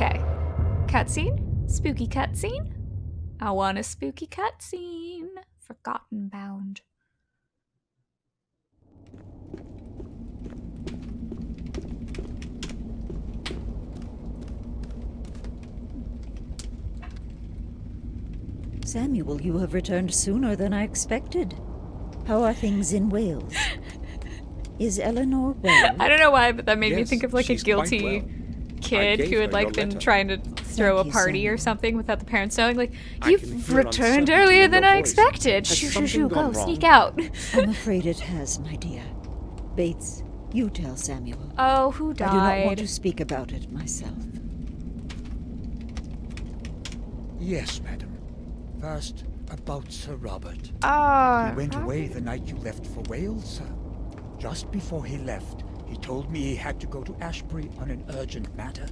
Okay. Cutscene? Spooky cutscene? I want a spooky cutscene. Forgotten Bound. Samuel, you have returned sooner than I expected. How are things in Wales? Is Eleanor well? I don't know why, but that made me Yes, think of like a she's quite guilty well. I kid gave who had her your like been letter. trying to throw Thank a you, party or Samuel. something without the parents knowing. Like, I can you've hear returned uncertainty earlier in than your I voice. expected. Has Shoo, shoo, something shoo, go, gone sneak wrong? out. I'm afraid it has, my dear. Bates, you tell Samuel. Oh, who died? I do not want to speak about it myself. Yes, madam. First, about Sir Robert. Ah, He went away the night you left for Wales, sir. Just before he left, he told me he had to go to Ashbury on an urgent matter.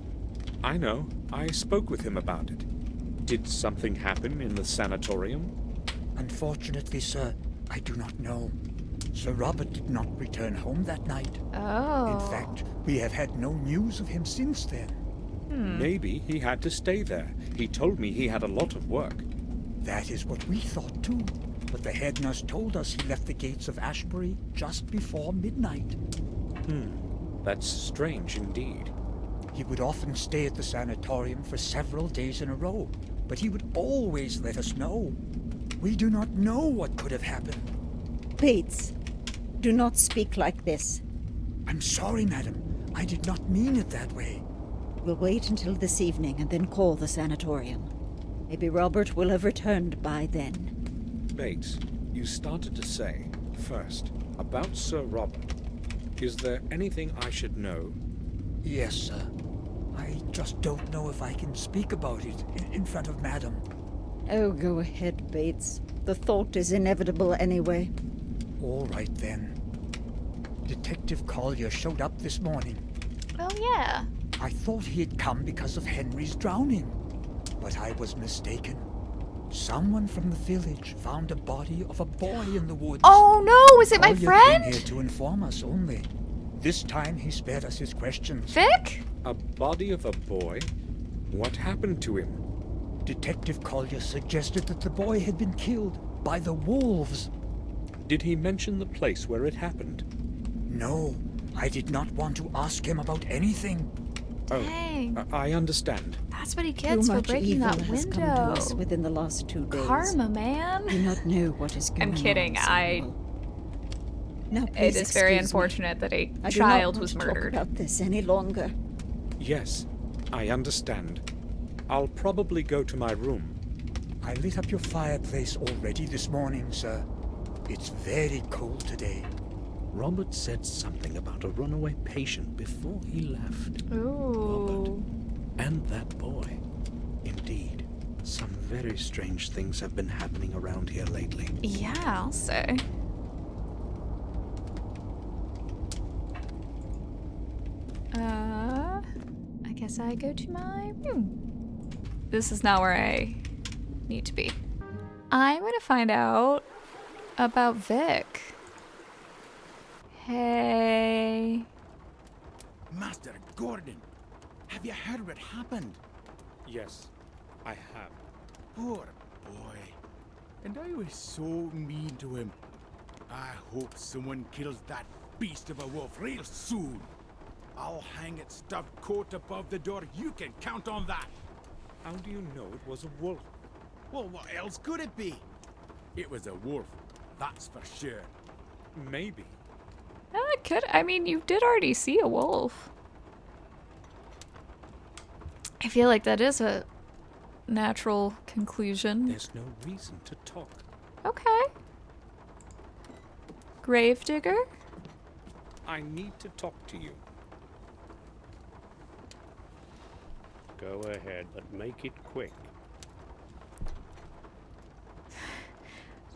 I know. I spoke with him about it. Did something happen in the sanatorium? Unfortunately, sir, I do not know. Sir Robert did not return home that night. Oh. In fact, we have had no news of him since then. Maybe he had to stay there. He told me he had a lot of work. That is what we thought too. But the head nurse told us he left the gates of Ashbury just before midnight. That's strange indeed. He would often stay at the sanatorium for several days in a row, but he would always let us know. We do not know what could have happened. Bates, do not speak like this. I'm sorry, madam. I did not mean it that way. We'll wait until this evening and then call the sanatorium. Maybe Robert will have returned by then. Bates, you started to say, first, about Sir Robert. Is there anything I should know? Yes, sir. I just don't know if I can speak about it in front of madam. Oh, go ahead, Bates. The thought is inevitable anyway. All right, then. Detective Collier showed up this morning. Oh, yeah. I thought he had come because of Henry's drowning, but I was mistaken. Someone from the village found a body of a boy in the woods. Oh, no. Was it my Collier friend? came here to inform us only. This time he spared us his questions. Vic? A body of a boy? What happened to him? Detective Collier suggested that the boy had been killed by the wolves. Did he mention the place where it happened? No, I did not want to ask him about anything. Dang. I understand. That's what he Too gets for much breaking evil that has come to window. us within the last 2 days. Karma, man. Do not know what is going I'm on. kidding. Samuel. Now, It please is very excuse me. unfortunate that a I do not child want was to talk murdered. about this any longer. Yes, I understand. I'll probably go to my room. I lit up your fireplace already this morning, sir. It's very cold today. Robert said something about a runaway patient before he left. Ooh. And that boy. Indeed, some very strange things have been happening around here lately. Yeah, I'll say. I guess I go to my room. This is not where I need to be. I'm gonna find out about Vic. Hey. Master Gordon, have you heard what happened? Yes, I have. Poor boy. And I was so mean to him. I hope someone kills that beast of a wolf real soon. I'll hang its stuffed coat above the door. You can count on that. How do you know it was a wolf? Well, what else could it be? It was a wolf, that's for sure. Maybe. I mean, you did already see a wolf. I feel like that is a natural conclusion. There's no reason to talk. Okay. Gravedigger? I need to talk to you. Go ahead, but make it quick.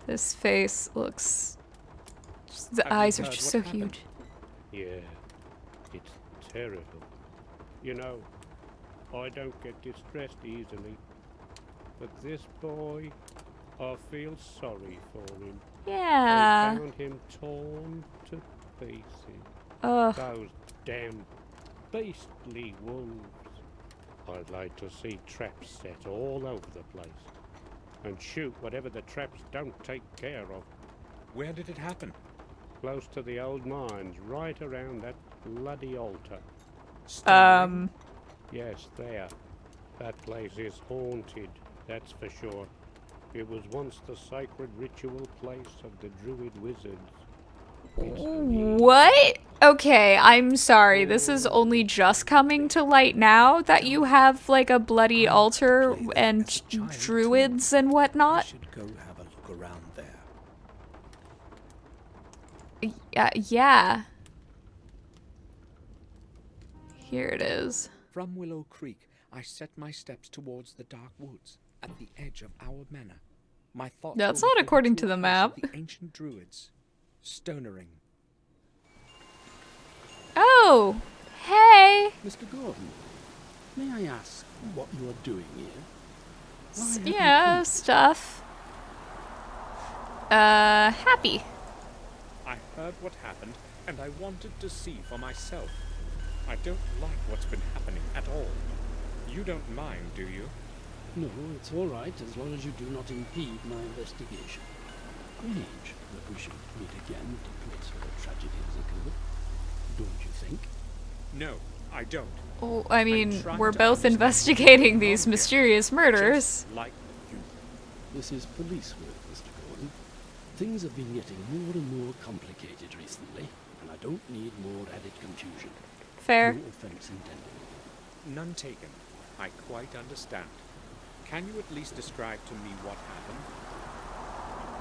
This face looks... The Have you eyes are heard just what so happened? huge. Yeah, it's terrible. You know, I don't get distressed easily. But this boy, I feel sorry for him. I Yeah. found him torn to pieces. Ugh. Those damn beastly wolves. I'd like to see traps set all over the place and shoot whatever the traps don't take care of. Where did it happen? Close to the old mines, right around that bloody altar. Yes, there. That place is haunted, that's for sure. It was once the sacred ritual place of the druid wizards. It's What? Okay, I'm sorry. This is only just coming to light now that you have like a bloody altar and druids and I whatnot. should go have a look around there. Yeah. Here it is. From Willow Creek, I set my steps towards the dark woods at the edge of our manor. My thoughts That's were not with the according to ritual the place of map. The ancient druids, Stonering. Oh, hey. Mr. Gordon, may I ask what you are doing here? Why have you Yeah, come? stuff. Happy. I heard what happened, and I wanted to see for myself. I don't like what's been happening at all. You don't mind, do you? No, it's all right as long as you do not impede my investigation. Strange that we should meet again at a place where a tragedy has occurred. Don't you think? No, I don't. Oh, I mean, trying we're to both understand investigating what's these going on here. mysterious murders. Just like you. This is police work, Mr. Gordon. Things have been getting more and more complicated recently, and I don't need more added confusion. Fair. No offense intended. None taken. I quite understand. Can you at least describe to me what happened?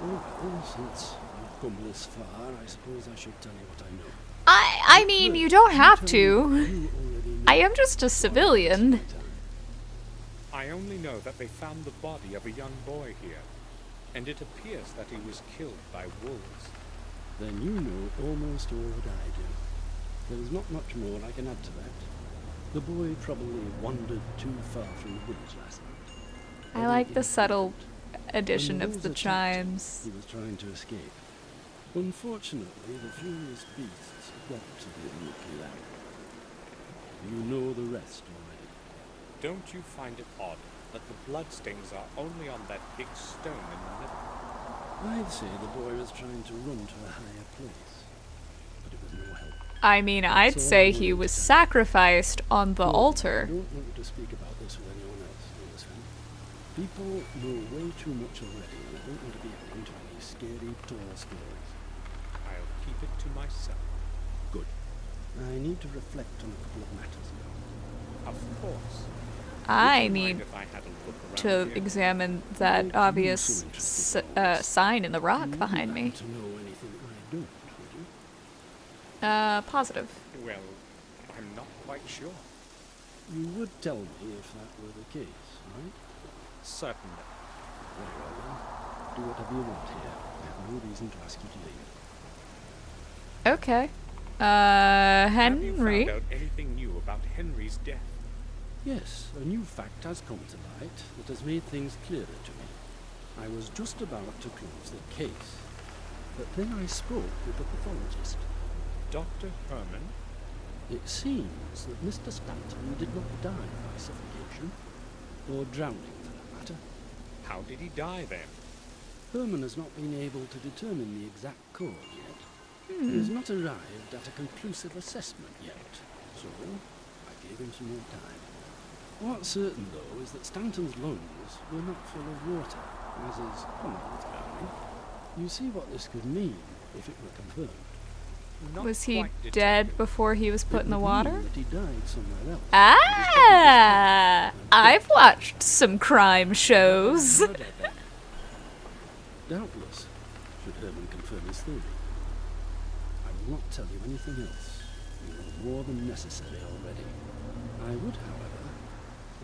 Oh, well, since you've come this far, I suppose I should tell you what I know. I mean, you don't have to. You already know I am just a civilian. I only know that they found the body of a young boy here, and it appears that he was killed by wolves. Then you know almost all that I do. There is not much more I can add to that. The boy probably wandered too far from the woods last night. I like the subtle When addition the of wolves the attacked him, chimes. He was trying to escape. Unfortunately, the furious beasts got to the unlucky lad. You know the rest already. Don't you find it odd that the bloodstains are only on that big stone in the middle? I'd say the boy was trying to run to a higher place, but it was no help. I mean, I'd So say I'm he willing was to tell you. sacrificed on the Look, altar. I don't want to speak about this with anyone else, you understand? People know way too much already, and I don't want to be adding to any scary tall stories. I'll keep it to myself. Good. I need to reflect on a couple of matters now. Of course. I Would you mind need if I had a look around to here? examine that Would you obvious so interested sign in the rock You behind wouldn't me. happen to know anything I don't, would you? Positive. Well, I'm not quite sure. You would tell me if that were the case, right? Certainly. Very well then. Do whatever you want here. I have no reason to ask you to leave. Okay. Have you Henry. found out anything new about Henry's death? Yes, a new fact has come to light that has made things clearer to me. I was just about to close the case, but then I spoke with the pathologist. Dr. Herman? It seems that Mr. Stanton did not die by suffocation, or drowning for that matter. How did he die then? Herman has not been able to determine the exact cause yet. He has not arrived at a conclusive assessment yet, so I gave him some more time. What's certain, though, is that Stanton's lungs were not full of water, as is common with drowning. You see what this could mean if it were confirmed. Not Was he quite, dead Detective. before he was put It in the would water? mean that he died somewhere else. Ah! I've watched some crime shows. Murder, then. Doubtless, should Herman confirm his theory. I will not tell you anything else. You know more than necessary already. I would, however,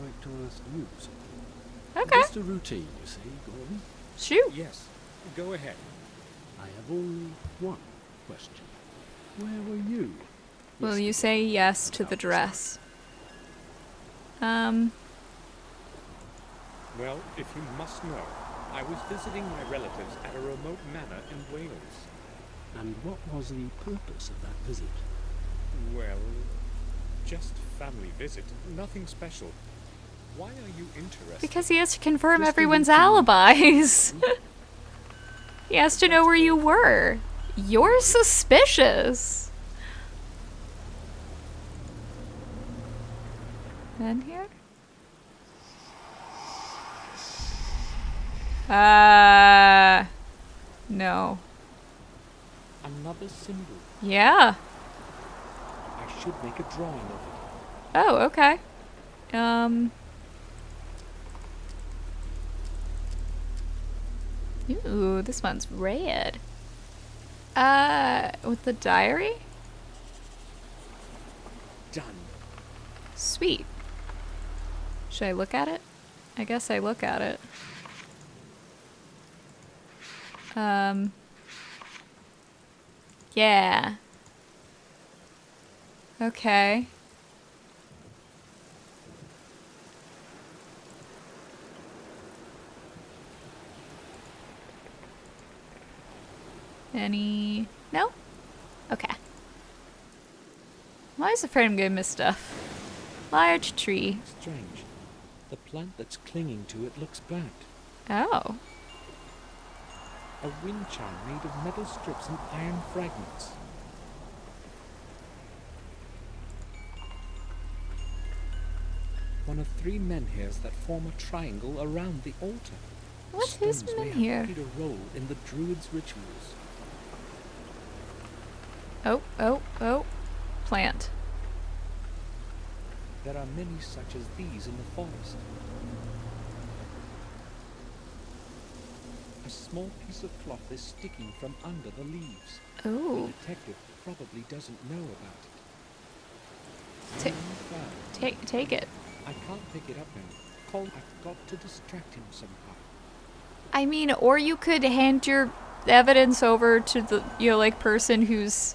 like to ask you something. Okay. Just a routine, you see, Gordon. Shoot. Yes. Go ahead. I have only one question. Where were you? Will you say yes to the dress? Well, if you must know, I was visiting my relatives at a remote manor in Wales. And what was the purpose of that visit? Well, just family visit. Nothing special. Why are you interested? Because he has to confirm Just a everyone's routine. alibis. He has to know where you were. You're suspicious. Men here? No. Another symbol. Yeah. I should make a drawing of it. Oh, okay. Ooh, this one's red. With the diary? Done. Sweet. Should I look at it? I guess I look at it. Yeah. Okay. Any... No? Okay. I'm always afraid I'm gonna miss stuff. Large tree. Strange. The plant that's clinging to it looks burnt. Oh. A wind chime made of metal strips and iron fragments. One of 3 menhirs that form a triangle around the altar. What is Stones may have menhir? played a role in the druids' rituals. Oh. Plant. There are many such as these in the forest. A small piece of cloth is sticking from under the leaves. Oh. The detective probably doesn't know about it. Ta- Unfair. take it. I can't pick it up now. I've got to distract him somehow. I mean, or you could hand your evidence over to the, like, person who's...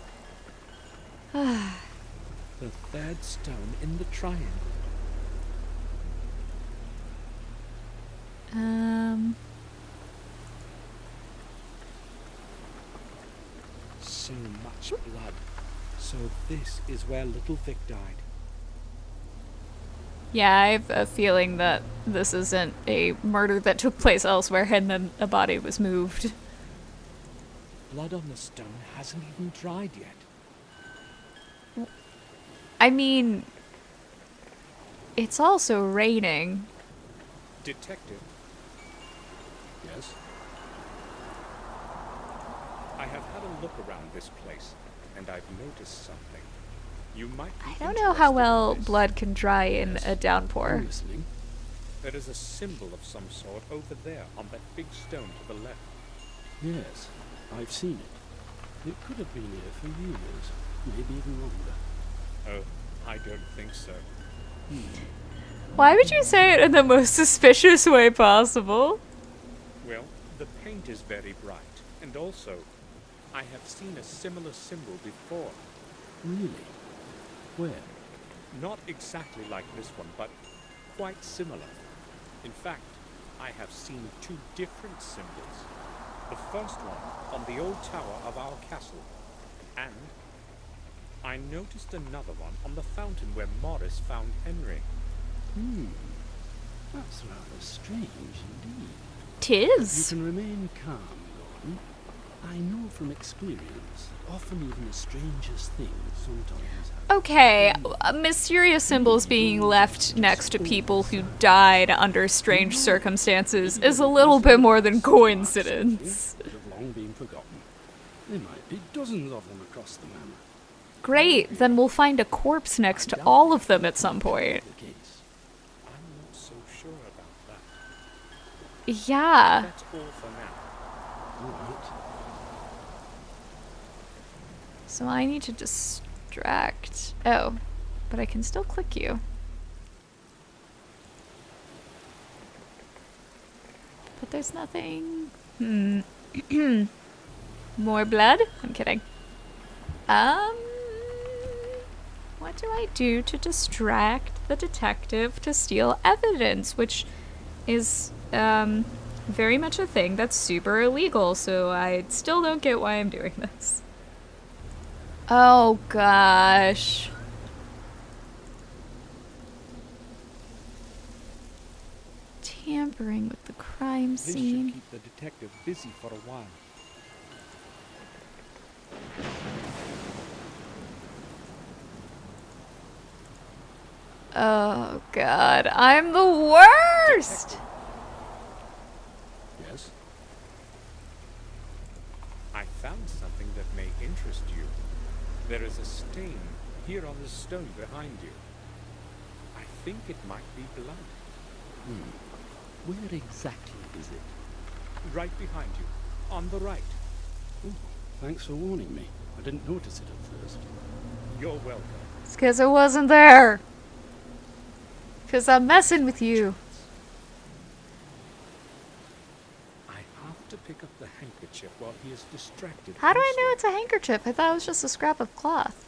The 3rd stone in the triangle. So much blood. So this is where little Vic died. Yeah, I have a feeling that this isn't a murder that took place elsewhere and then a body was moved. Blood on the stone hasn't even dried yet. I mean, it's also raining. Detective, Yes? I have had a look around this place, and I've noticed something. You might be I don't know how interested in well this. blood can dry in a I'm downpour. listening. There is a symbol of some sort over there on that big stone to the left. Yes, I've seen it. It could have been here for years, maybe even longer. Oh, I don't think so. Why would you say it in the most suspicious way possible? Well, the paint is very bright, and also, I have seen a similar symbol before. Really? Where? Not exactly like this one, but quite similar. In fact, I have seen 2 different symbols. The first one on the old tower of our castle, and I noticed another one on the fountain where Morris found Henry. That's rather strange indeed. You Tis. can remain calm, Gordon. I know from experience, often even the strangest things sometimes happen. Okay, mysterious symbols being left next to people who died under strange circumstances is a little bit more than coincidence. That have long been forgotten. There might be dozens of them across the manor. Great, then we'll find a corpse next to all of them at some point. The case. I'm not so sure about that. Yeah. That's all for now. All right. So I need to distract. Oh, but I can still click you. But there's nothing. More blood? I'm kidding. What do I do to distract the detective to steal evidence, which is very much a thing that's super illegal, so I still don't get why I'm doing this. Oh gosh. tampering with the crime This scene. should keep the detective busy for a while. Oh god, I'm the worst! Yes? I found something that may interest you. There is a stain here on the stone behind you. I think it might be blood. Where exactly is it? Right behind you. On the right. Oh, thanks for warning me. I didn't notice it at first. You're welcome. It's because it wasn't there. Because I'm messing with you. I have to pick up the handkerchief while he is distracted. How do I know elsewhere. it's a handkerchief? I thought it was just a scrap of cloth.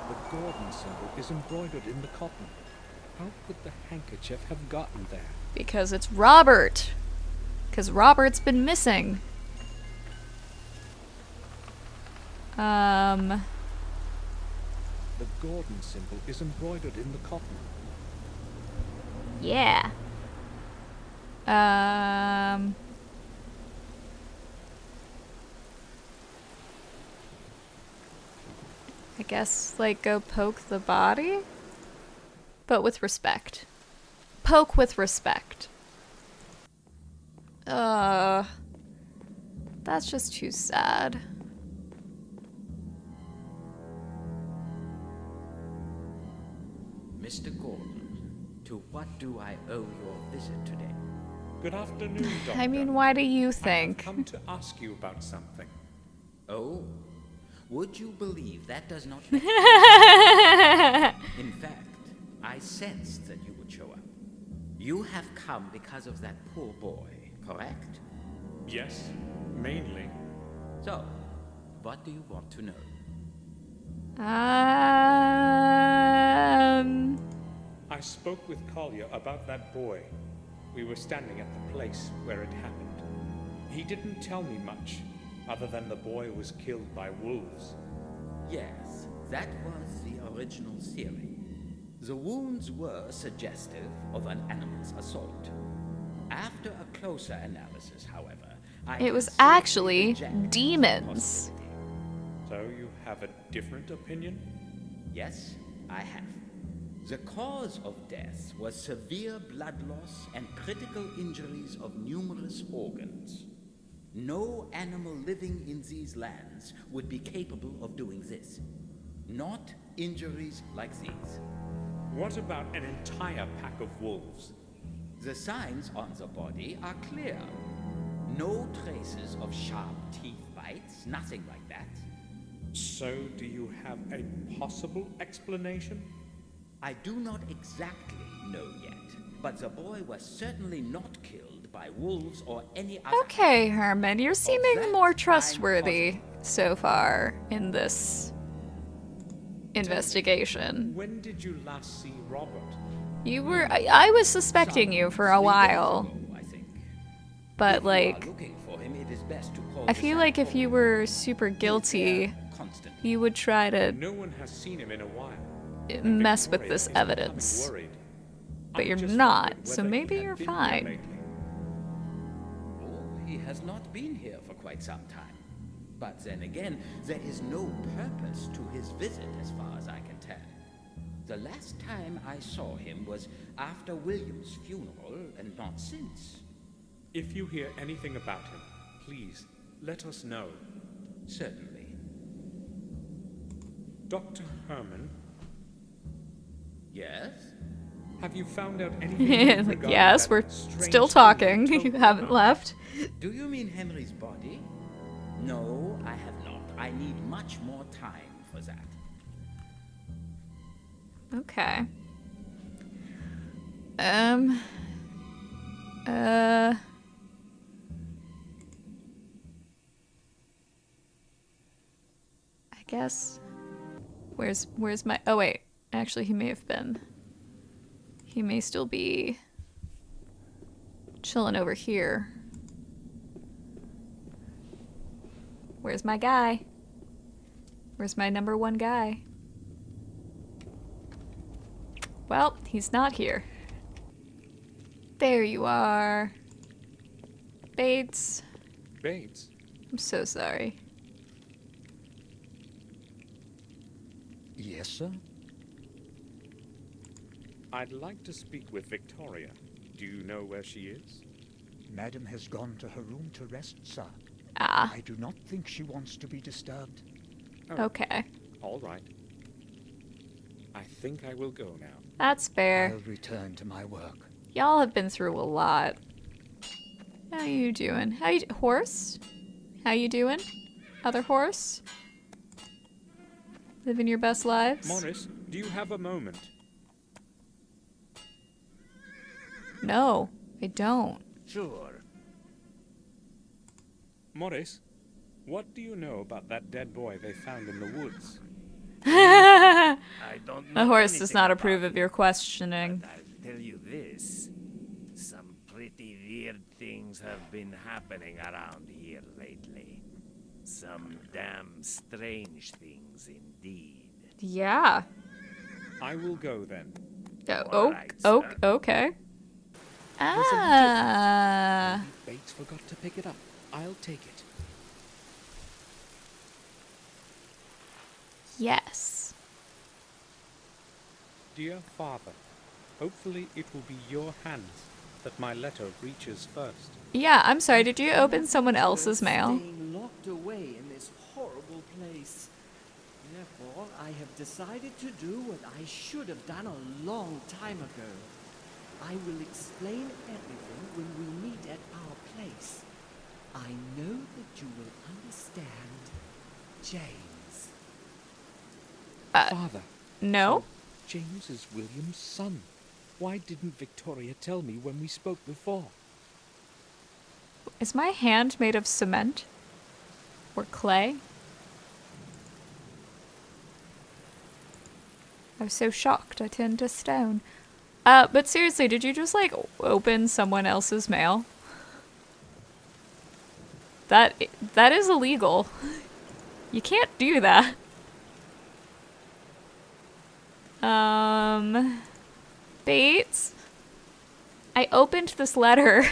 The Gordon symbol is embroidered in the cotton. How could the handkerchief have gotten there? Because it's Robert. Because Robert's been missing. The Gordon symbol is embroidered in the cotton. Yeah. I guess, like, go poke the body? But with respect. Poke with respect. That's just too sad. Mr. Gordon, to what do I owe your visit today? Good afternoon, Doctor. I mean, why do you I have think? come to ask you about something. Oh, would you believe that does not make In fact, I sensed that you would show up. You have come because of that poor boy, correct? Yes, mainly. So, what do you want to know? I spoke with Collier about that boy. We were standing at the place where it happened. He didn't tell me much, other than the boy was killed by wolves. Yes, that was the original theory. The wounds were suggestive of an animal's assault. After a closer analysis, however, It was considered actually reject the demons. possibility. So you have a different opinion? Yes, I have. The cause of death was severe blood loss and critical injuries of numerous organs. No animal living in these lands would be capable of doing this. Not injuries like these. What about an entire pack of wolves? The signs on the body are clear. No traces of sharp teeth bites, nothing like that. So do you have a possible explanation? I do not exactly know yet, but the boy was certainly not killed by wolves or any other. Okay, Herman, you're seeming that more I'm trustworthy positive. so far in this investigation. When did you last see Robert? You were. I was suspecting you for a 3 days while, ago, I think. but If you are like, looking for him, it is best to call I the feel like if you sanatorium. were super He is guilty, there constantly. you would try to No one has seen him in a while. mess with Victoria this is becoming evidence. worried. But I'm you're just not, wondering so whether he maybe had you're been here fine. lately. Oh, he has not been here for quite some time. But then again, there is no purpose to his visit as far as I can tell. The last time I saw him was after William's funeral and not since. If you hear anything about him, please let us know. Certainly. Dr. Herman, Yes? have you found out anything Like, regarding yes, that we're strange still thing talking. told You me haven't about? left. Do you mean Henry's body? No, I have not. I need much more time for that. Okay. I guess. Where's my? Oh wait, actually, he may have been. He may still be chilling over here. Where's my guy? Where's my number one guy? Well, he's not here. There you are. Bates. Bates? I'm so sorry. Yes, sir? I'd like to speak with Victoria. Do you know where she is? Madam has gone to her room to rest, sir. Ah, I do not think she wants to be disturbed. okay. All right. I think I will go now. That's fair. I'll return to my work. Y'all have been through a lot. How you doing? Horse? How you doing? Other horse? Living your best lives? Morris, do you have a moment? No, I don't. Sure. Morris, what do you know about that dead boy they found in the woods? I don't know The horse does anything not about approve of it, your questioning. but I'll tell you this. Some pretty weird things have been happening around here lately. Some damn strange things indeed. Yeah. I will go then. Oh, right, sir. okay. Ah. Bates forgot to pick it up. I'll take it. Yes. Dear Father, hopefully it will be your hands that my letter reaches first. Yeah, I'm sorry, did you open someone else's mail? Staying locked away in this horrible place. Therefore, I have decided to do what I should have done a long time ago. I will explain everything when we meet at our place. I know that you will understand, James. Father, No? James is William's son. Why didn't Victoria tell me when we spoke before? Is my hand made of cement? Or clay? I was so shocked I turned to stone. But seriously, did you just, like, open someone else's mail? That is illegal. You can't do that. Bates? I opened this letter.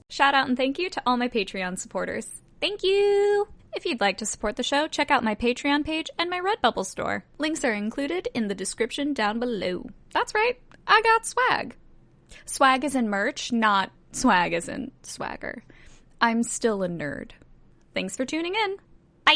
Shout out and thank you to all my Patreon supporters. Thank you! If you'd like to support the show, check out my Patreon page and my Redbubble store. Links are included in the description down below. That's right, I got swag. Swag is in merch, not swag as in swagger. I'm still a nerd. Thanks for tuning in. Bye!